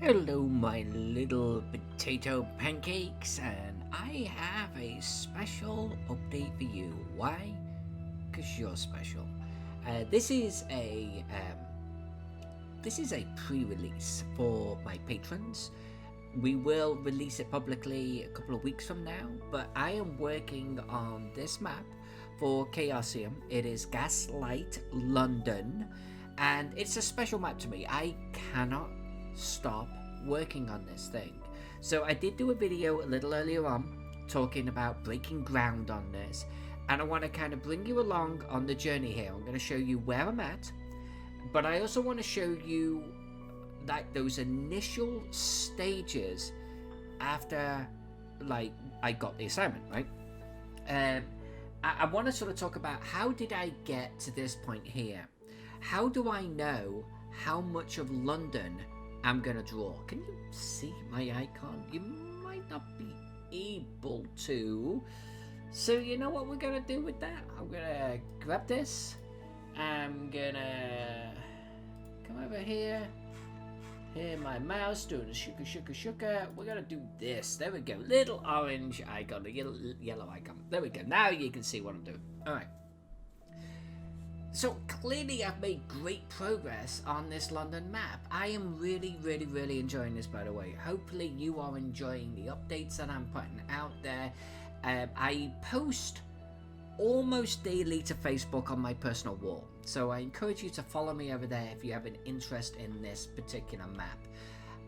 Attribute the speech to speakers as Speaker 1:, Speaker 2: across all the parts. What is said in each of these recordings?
Speaker 1: Hello, my little potato pancakes, and I have a special update for you. Why? Because you're special. This is a pre-release for my patrons. We will release it publicly a couple of weeks from now, but I am working on this map for Chaosium. It is Gaslight London, and it's a special map to me. I cannot stop working on this thing. So I did do a video a little earlier on talking about breaking ground on this, and I want to kind of bring you along on the journey here. I'm going to show you where I'm at, but I also want to show you like those initial stages after like I got the assignment, right? I want to sort of talk about how did I get to this point here. How do I know how much of London I'm gonna draw? Can you see my icon? You might not be able to. So you know what we're gonna do with that? I'm gonna grab this. I'm gonna come over here. Here my mouse doing a shuka. We're gonna do this. There we go. Little orange icon, the yellow icon. There we go. Now you can see what I'm doing. Alright. So clearly I've made great progress on this London map. I am really enjoying this, by the way. Hopefully you are enjoying the updates that I'm putting out there. I post almost daily to Facebook on my personal wall. So I encourage you to follow me over there if you have an interest in this particular map.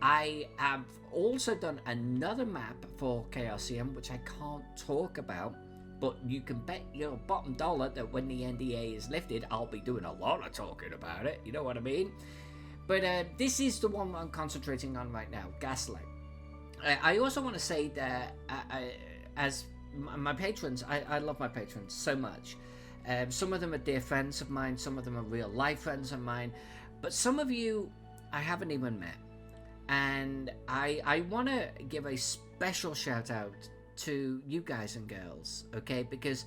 Speaker 1: I have also done another map for Chaosium, which I can't talk about. But you can bet your bottom dollar that when the NDA is lifted, I'll be doing a lot of talking about it. You know what I mean? But this is the one I'm concentrating on right now, Gaslight. I also want to say that as my patrons, I love my patrons so much. Some of them are dear friends of mine. Some of them are real life friends of mine. But some of you I haven't even met. And I want to give a special shout out to you guys and girls, okay? Because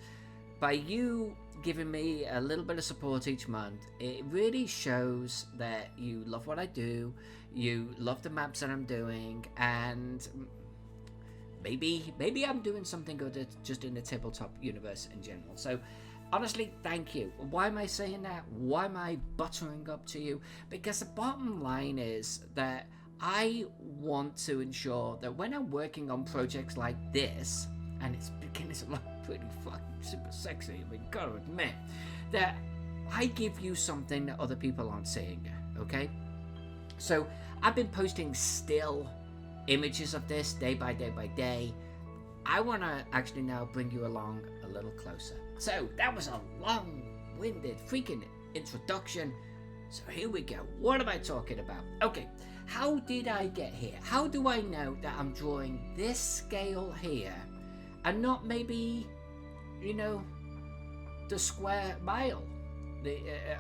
Speaker 1: by you giving me a little bit of support each month, it really shows that you love what I do, you love the maps that I'm doing, and maybe I'm doing something good just in the tabletop universe in general. So honestly, thank you. Why am I saying that? Why am I buttering up to you? Because the bottom line is that I want to ensure that when I'm working on projects like this, and it's beginning to look pretty fucking super sexy, I mean, gotta admit, that I give you something that other people aren't seeing, okay? So I've been posting still images of this day by day. I want to actually now bring you along a little closer. So that was a long-winded freaking introduction. So here we go. What am I talking about? Okay. How did I get here? How do I know that I'm drawing this scale here and not maybe, you know, the square mile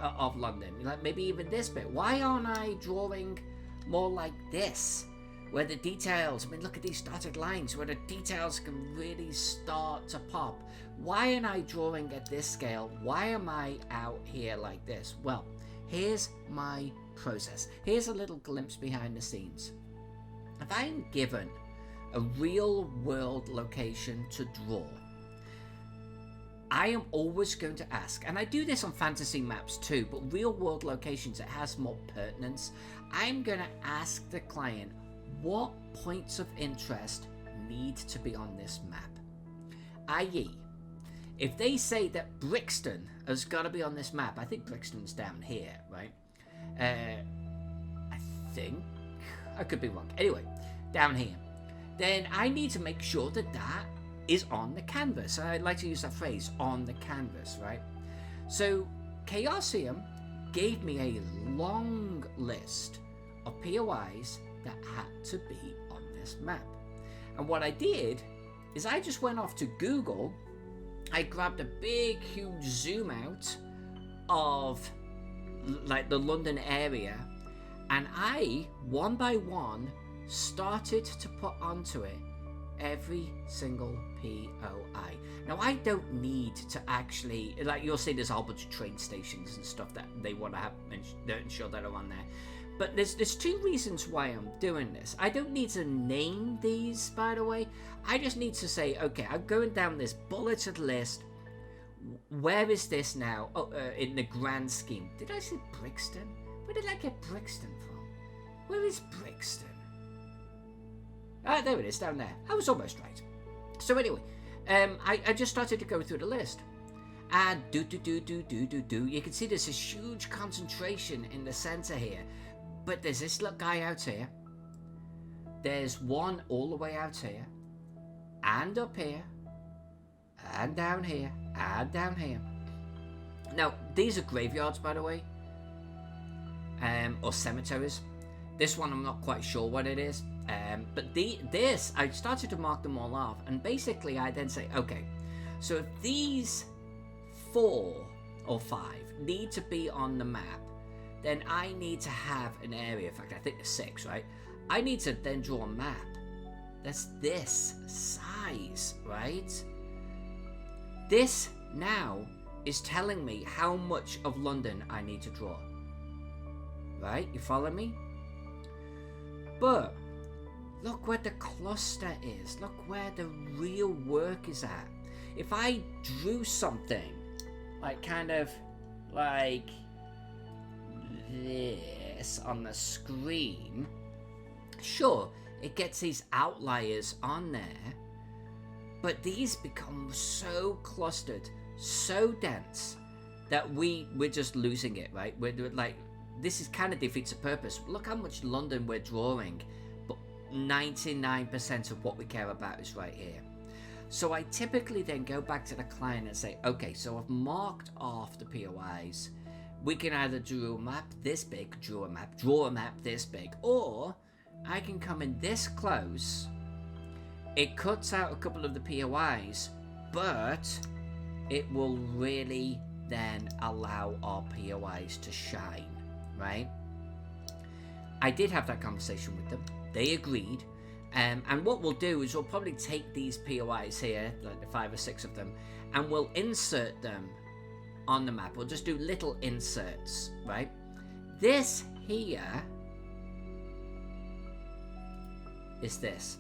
Speaker 1: of London? Like maybe even this bit. Why aren't I drawing more like this? Where the details, I mean, look at these dotted lines, where the details can really start to pop. Why am I drawing at this scale? Why am I out here like this? Well, here's my process. Here's a little glimpse behind the scenes. If I'm given a real world location to draw, I am always going to ask, and I do this on fantasy maps too, but real world locations, it has more pertinence. I'm going to ask the client, what points of interest need to be on this map? I.e., if they say that Brixton has got to be on this map, I think Brixton's down here, right? I think. I could be wrong. Anyway, down here. Then I need to make sure that that is on the canvas. I like to use that phrase, on the canvas, right? So Chaosium gave me a long list of POIs that had to be on this map. And what I did is I just went off to Google. I grabbed a big, huge zoom out of like the London area, and I, one by one, started to put onto it every single POI. Now, I don't need to actually, like you'll see there's a whole bunch of train stations and stuff that they want to have ensure that are on there. But there's two reasons why I'm doing this. I don't need to name these, by the way. I just need to say, okay, I'm going down this bulleted list. Where is this now? Oh, in the grand scheme. Did I say Brixton? Where did I get Brixton from? Where is Brixton? Ah, there it is, down there. I was almost right. So anyway, I just started to go through the list. And you can see there's this huge concentration in the center here. But there's this little guy out here. There's one all the way out here. And up here. And down here. And down here. Now, these are graveyards, by the way. Or cemeteries. This one, I'm not quite sure what it is. But this, I started to mark them all off. And basically, I then say, okay. So if these 4 or 5 need to be on the map, then I need to have an area. In fact, I think there's 6, right? I need to then draw a map that's this size, right? This now is telling me how much of London I need to draw. Right? You follow me? But look where the cluster is. Look where the real work is at. If I drew something like kind of like this on the screen, sure, it gets these outliers on there, but these become so clustered, so dense that we're just losing it, right? We're like, this is kind of defeats the purpose. Look how much London we're drawing, but 99% of what we care about is right here. So I typically then go back to the client and say, okay, so I've marked off the POIs. We can either draw a map this big, draw a map this big, or I can come in this close. It cuts out a couple of the POIs, but it will really then allow our POIs to shine, right? I did have that conversation with them. They agreed. And what we'll do is we'll probably take these POIs here, like the 5 or 6 of them, and we'll insert them on the map. We'll just do little inserts, right? This here is this.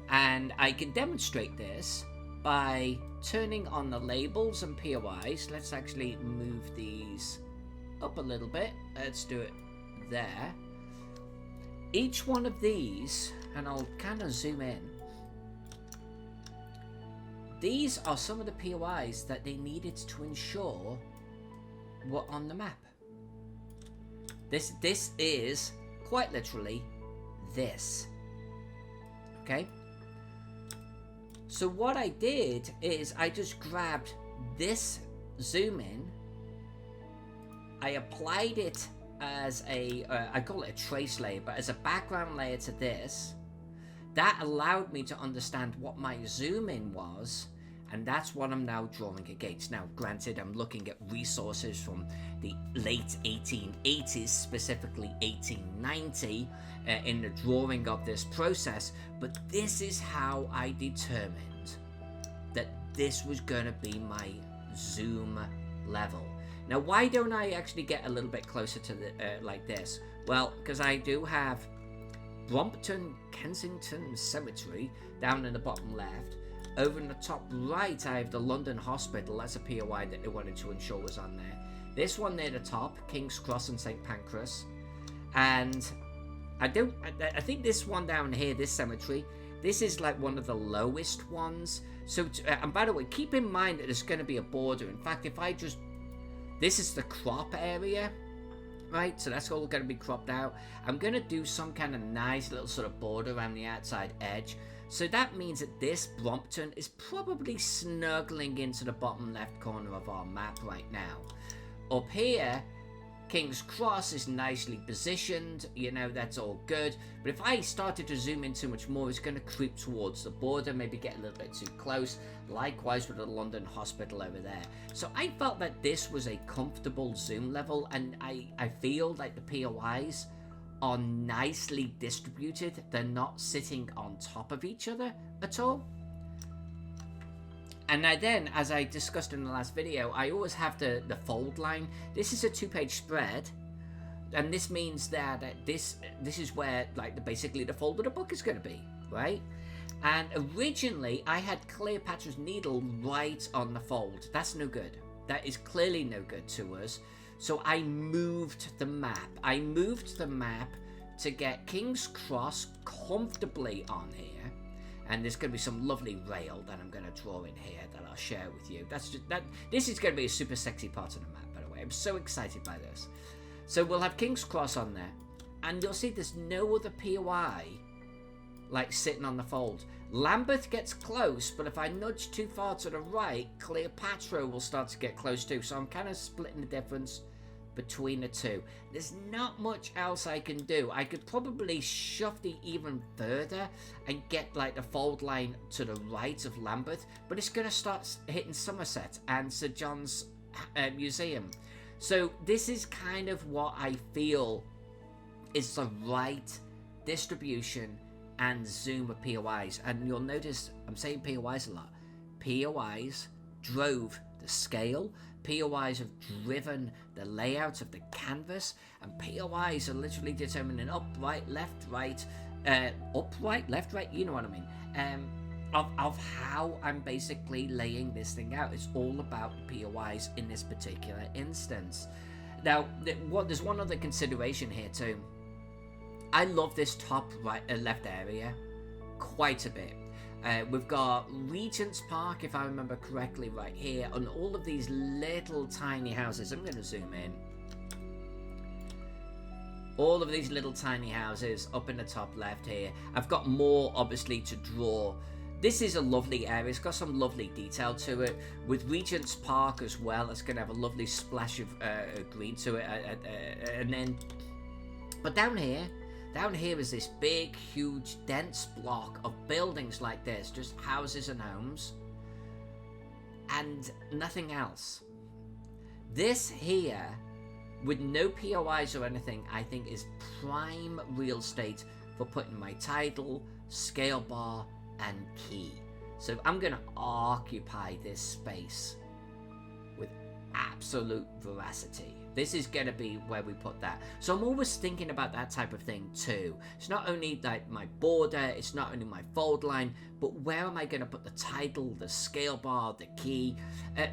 Speaker 1: And I can demonstrate this by turning on the labels and POIs. Let's actually move these up a little bit. Let's do it there. Each one of these, and I'll kind of zoom in. These are some of the POIs that they needed to ensure were on the map. This is quite literally this. Okay? So what I did is I just grabbed this zoom in. I applied it as a, I call it a trace layer, but as a background layer to this. That allowed me to understand what my zoom in was, and that's what I'm now drawing against. Now, granted, I'm looking at resources from the late 1880s, specifically 1890, in the drawing of this process, but this is how I determined that this was going to be my zoom level. Now, why don't I actually get a little bit closer to the like this? Well, because I do have Brompton Kensington Cemetery down in the bottom left. Over in the top right, I have the London Hospital. That's a POI that they wanted to ensure was on there. This one near the top, King's Cross and St. Pancras. And I think this one down here, this cemetery, this is like one of the lowest ones. So, and by the way, keep in mind that there's going to be a border. In fact, if I just, this is the crop area, right? So that's all going to be cropped out. I'm going to do some kind of nice little sort of border around the outside edge. So that means that this Brompton is probably snuggling into the bottom left corner of our map right now. Up here, King's Cross is nicely positioned, you know, that's all good. But if I started to zoom in too much more, it's going to creep towards the border, maybe get a little bit too close. Likewise with the London Hospital over there. So I felt that this was a comfortable zoom level, and I feel like the POIs are nicely distributed. They're not sitting on top of each other at all. And now then, as I discussed in the last video, I always have the fold line. This is a 2-page spread. and this means that this is where like basically the fold of the book is going to be, right? And originally I had Cleopatra's Needle right on the fold. That's no good. That is clearly no good to us. So I moved the map. I moved the map to get King's Cross comfortably on here. And there's going to be some lovely rail that I'm going to draw in here that I'll share with you. This is going to be a super sexy part of the map, by the way. I'm so excited by this. So we'll have King's Cross on there. And you'll see there's no other POI like sitting on the fold. Lambeth gets close, but if I nudge too far to the right, Cleopatra will start to get close too. So I'm kind of splitting the difference between the two. There's not much else I can do. I could probably shove the even further and get like the fold line to the right of Lambeth, but it's going to start hitting Somerset and St John's Museum. So this is kind of what I feel is the right distribution and zoom of POIs. And you'll notice I'm saying POIs a lot. POIs drove the scale. POIs have driven the layout of the canvas, and POIs are literally determining up, right, left, right, you know what I mean, of how I'm basically laying this thing out. It's all about POIs in this particular instance. Now, there's one other consideration here too. I love this top right, left area quite a bit. We've got Regent's Park, if I remember correctly, right here, and all of these little tiny houses. I'm going to zoom in. All of these little tiny houses up in the top left here. I've got more, obviously, to draw. This is a lovely area. It's got some lovely detail to it. With Regent's Park as well, it's going to have a lovely splash of green to it. And then, but down here is this big, huge, dense block of buildings like this, just houses and homes, and nothing else. This here, with no POIs or anything, I think is prime real estate for putting my title, scale bar, and key. So I'm going to occupy this space with absolute veracity. This is going to be where we put that. So I'm always thinking about that type of thing too. It's not only like my border, it's not only my fold line, but where am I going to put the title, the scale bar, the key?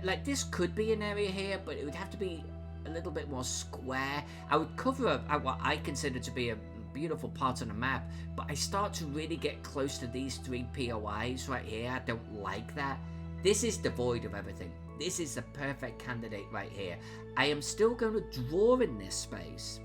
Speaker 1: Like this could be an area here, but it would have to be a little bit more square. I would cover what I consider to be a beautiful part on the map, but I start to really get close to these three POIs right here. I don't like that. This is devoid of everything. This is the perfect candidate right here. I am still going to draw in this space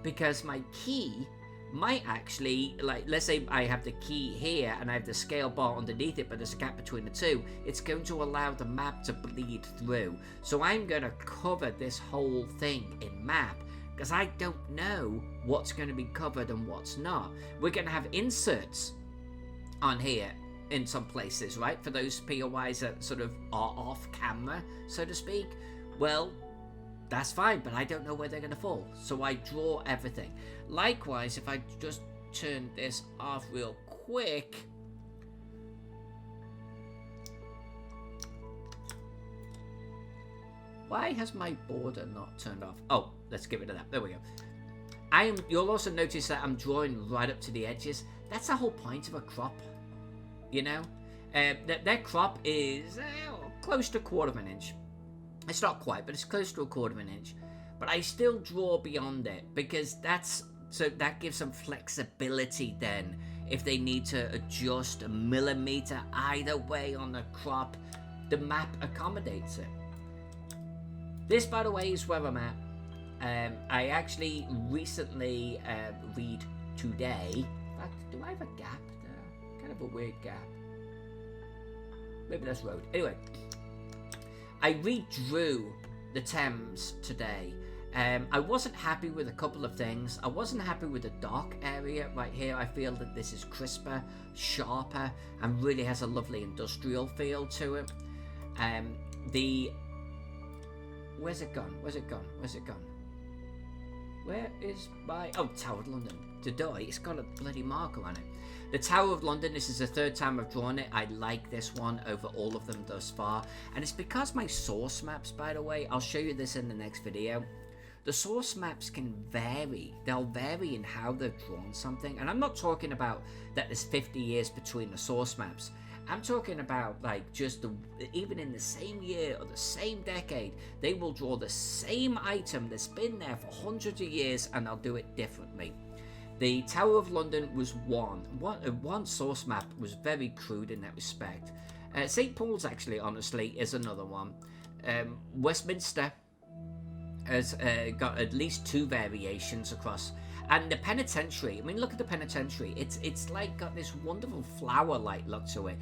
Speaker 1: because my key might actually, like, let's say I have the key here and I have the scale bar underneath it, but there's a gap between the two. It's going to allow the map to bleed through. So I'm going to cover this whole thing in map because I don't know what's going to be covered and what's not. We're going to have inserts on here in some places, right? For those POIs that sort of are off camera, so to speak. Well, that's fine, but I don't know where they're going to fall. So I draw everything. Likewise, if I just turn this off real quick. Why has my border not turned off? Oh, let's get rid of that. There we go. You'll also notice that I'm drawing right up to the edges. That's the whole point of a crop. You know, that crop is close to 1/4 of an inch. It's not quite, but it's close to 1/4 of an inch. But I still draw beyond it because that gives some flexibility then if they need to adjust a millimeter either way on the crop, the map accommodates it. This, by the way, is where I'm at. I actually recently read today. In fact, do I have a gap? Kind of a weird gap. Maybe that's road. Anyway, I redrew the Thames today. I wasn't happy with a couple of things. I wasn't happy with the dock area right here. I feel that this is crisper, sharper, and really has a lovely industrial feel to it. Where's it gone? Where's it gone? Where's it gone? Where is my... Oh, Tower of London. Today, it's got a bloody marker on it. The Tower of London, this is the 3rd time I've drawn it. I like this one over all of them thus far. And it's because my source maps, by the way, I'll show you this in the next video. The source maps can vary. They'll vary in how they've drawn something. And I'm not talking about that there's 50 years between the source maps. I'm talking about like just even in the same year or the same decade, they will draw the same item that's been there for hundreds of years and they'll do it differently. The Tower of London was one source map was very crude in that respect. St. Paul's actually, honestly, is another one. Westminster has got at least 2 variations across. And the penitentiary, I mean, look at the penitentiary. It's like got this wonderful flower-like look to it.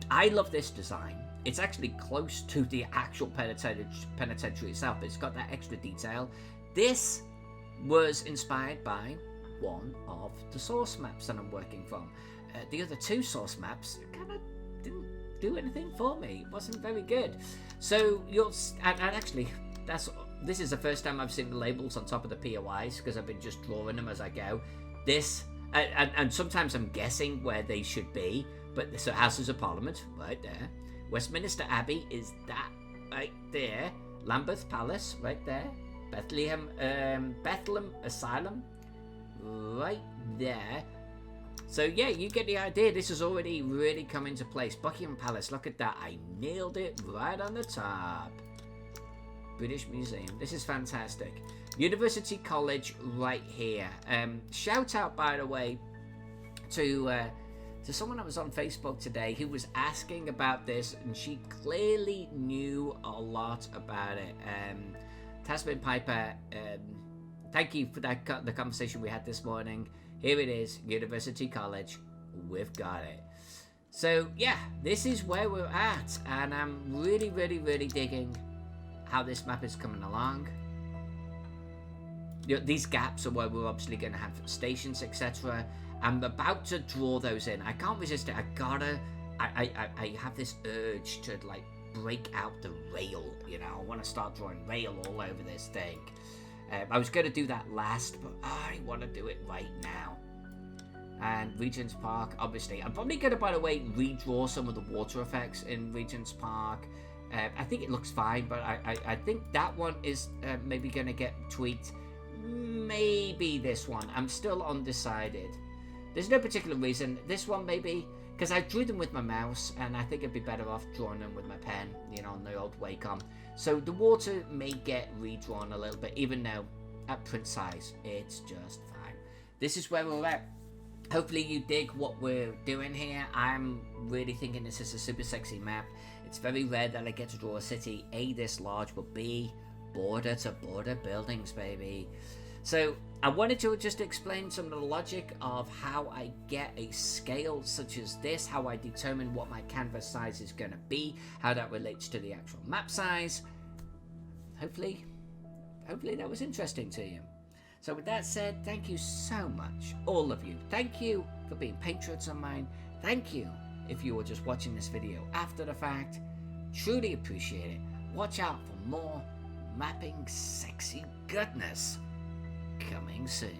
Speaker 1: I love this design. It's actually close to the actual penitentiary itself, but it's got that extra detail. This was inspired by one of the source maps that I'm working from. The other 2 source maps kind of didn't do anything for me. It wasn't very good. So and actually, this is the first time I've seen the labels on top of the POIs because I've been just drawing them as I go. This and sometimes I'm guessing where they should be, but so Houses of Parliament right there, Westminster Abbey is that right there, Lambeth Palace right there, Bethlehem Asylum right there. So yeah, you get the idea. This has already really come into place. Buckingham Palace, look at that. I nailed it right on the top. British Museum. This is fantastic. University College right here. Shout out, by the way, to someone that was on Facebook today who was asking about this, and she clearly knew a lot about it. Tasman Piper, thank you for the conversation we had this morning. Here it is, University College. We've got it. So yeah, this is where we're at, and I'm really, really, really digging how this map is coming along. These gaps are where we're obviously going to have stations, etc. I'm about to draw those in. I can't resist it. I have this urge to like break out the rail. You know, I want to start drawing rail all over this thing. I was going to do that last, but I want to do it right now. And Regent's Park, obviously. I'm probably going to, by the way, redraw some of the water effects in Regent's Park. I think it looks fine, but I think that one is maybe going to get tweaked. Maybe this one. I'm still undecided. There's no particular reason. This one maybe, because I drew them with my mouse, and I think I'd be better off drawing them with my pen, you know, on the old Wacom. So the water may get redrawn a little bit, even though at print size, it's just fine. This is where we're at. Hopefully you dig what we're doing here. I'm really thinking this is a super sexy map. It's very rare that I get to draw a city A this large, but B, border to border buildings, baby. So I wanted to just explain some of the logic of how I get a scale such as this, how I determine what my canvas size is going to be, how that relates to the actual map size. Hopefully that was interesting to you. So with that said, thank you so much, all of you. Thank you for being patrons of mine. Thank you if you were just watching this video after the fact. Truly appreciate it. Watch out for more mapping sexy goodness coming soon.